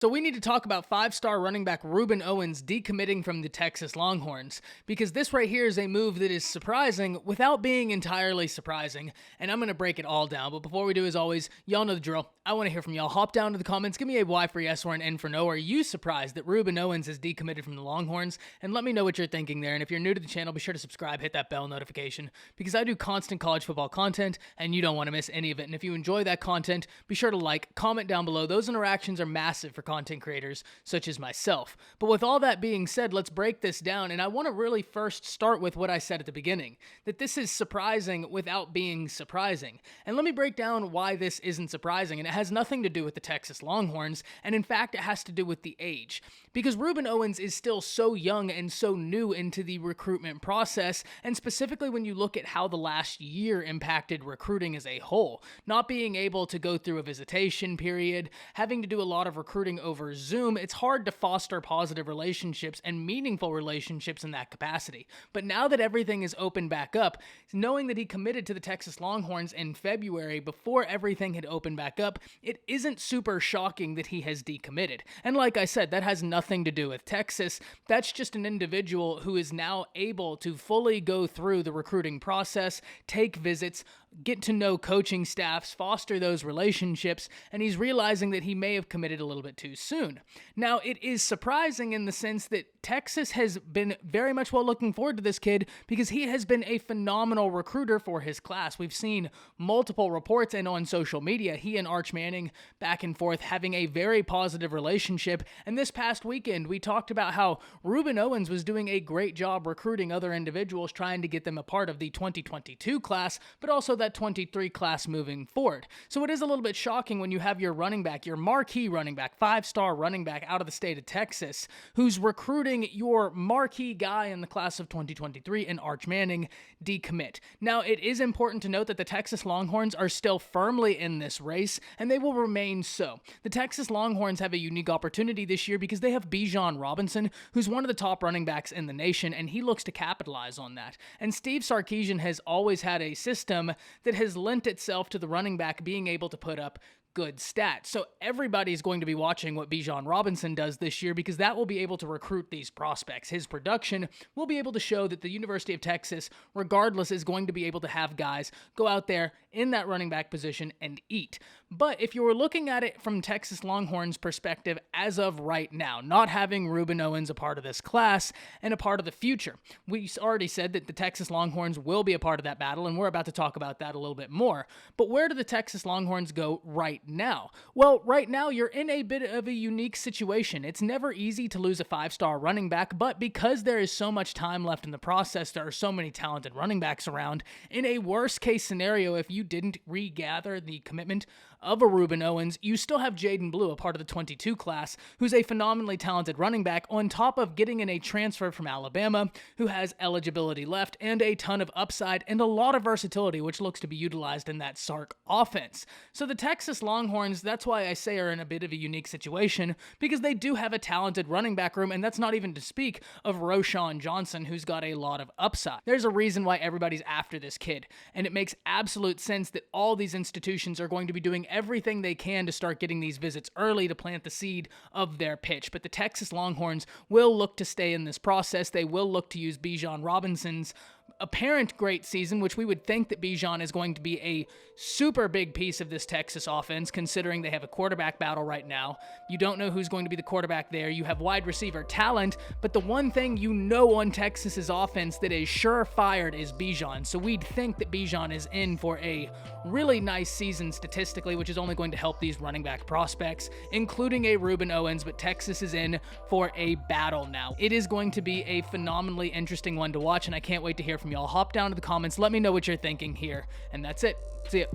So we need to talk about five-star running back Rueben Owens decommitting from the Texas Longhorns, because this right here is a move that is surprising without being entirely surprising, and I'm going to break it all down. But before we do, as always, y'all know the drill. I want to hear from y'all. Hop down to the comments, give me a Y for yes or an N for no. Are you surprised that Rueben Owens has decommitted from the Longhorns? And let me know what you're thinking there. And if you're new to the channel, be sure to subscribe, hit that bell notification, because I do constant college football content, and you don't want to miss any of it. And if you enjoy that content, be sure to like, comment down below. Those interactions are massive for content creators such as myself. But with all that being said, let's break this down, and I want to really first start with what I said at the beginning, that this is surprising without being surprising. And let me break down why this isn't surprising, and it has nothing to do with the Texas Longhorns, and in fact it has to do with the age. Because Rueben Owens is still so young and so new into the recruitment process, and specifically when you look at how the last year impacted recruiting as a whole. Not being able to go through a visitation period, having to do a lot of recruiting over Zoom, it's hard to foster positive relationships and meaningful relationships in that capacity. But now that everything is opened back up, knowing that he committed to the Texas Longhorns in February before everything had opened back up, it isn't super shocking that he has decommitted. And like I said, that has nothing to do with Texas. That's just an individual who is now able to fully go through the recruiting process, take visits, get to know coaching staffs, foster those relationships, and he's realizing that he may have committed a little bit too soon. Now, it is surprising in the sense that Texas has been very much looking forward to this kid because he has been a phenomenal recruiter for his class. We've seen multiple reports and on social media, he and Arch Manning back and forth having a very positive relationship. And this past weekend, we talked about how Rueben Owens was doing a great job recruiting other individuals, trying to get them a part of the 2022 class, but also that 23 class moving forward. So it is a little bit shocking when you have your running back, your marquee running back, five-star running back out of the state of Texas, who's recruiting your marquee guy in the class of 2023 in Arch Manning decommit. Now, it is important to note that the Texas Longhorns are still firmly in this race, and they will remain so. The Texas Longhorns have a unique opportunity this year because they have Bijan Robinson, who's one of the top running backs in the nation, and he looks to capitalize on that. And Steve Sarkisian has always had a system that has lent itself to the running back being able to put up good stats. So everybody's going to be watching what Bijan Robinson does this year because that will be able to recruit these prospects. His production will be able to show that the University of Texas, regardless, is going to be able to have guys go out there in that running back position and eat. But if you were looking at it from Texas Longhorns perspective as of right now, not having Rueben Owens a part of this class and a part of the future, we already said that the Texas Longhorns will be a part of that battle, and we're about to talk about that a little bit more. But where do the Texas Longhorns go right now? Well, right now you're in a bit of a unique situation. It's never easy to lose a five-star running back, but because there is so much time left in the process, there are so many talented running backs around. In a worst-case scenario, if you didn't regather the commitment of a Rueben Owens, you still have Jaden Blue, a part of the 22 class, who's a phenomenally talented running back, on top of getting in a transfer from Alabama who has eligibility left and a ton of upside and a lot of versatility, which looks to be utilized in that Sark offense. So the Texas Longhorns, that's why I say, are in a bit of a unique situation, because they do have a talented running back room, and that's not even to speak of Roschon Johnson, who's got a lot of upside. There's a reason why everybody's after this kid, and it makes absolute sense that all these institutions are going to be doing everything they can to start getting these visits early to plant the seed of their pitch. But the Texas Longhorns will look to stay in this process. They will look to use Bijan Robinson's apparent great season, which we would think that Bijan is going to be a super big piece of this Texas offense, considering they have a quarterback battle right now. You don't know who's going to be the quarterback there. You have wide receiver talent, but the one thing you know on Texas's offense that is surefire is Bijan. So we'd think that Bijan is in for a really nice season statistically, which is only going to help these running back prospects, including a Rueben Owens, but Texas is in for a battle now. It is going to be a phenomenally interesting one to watch, and I can't wait to hear from y'all. Hop down to the comments, let me know what you're thinking here, and that's it. See ya.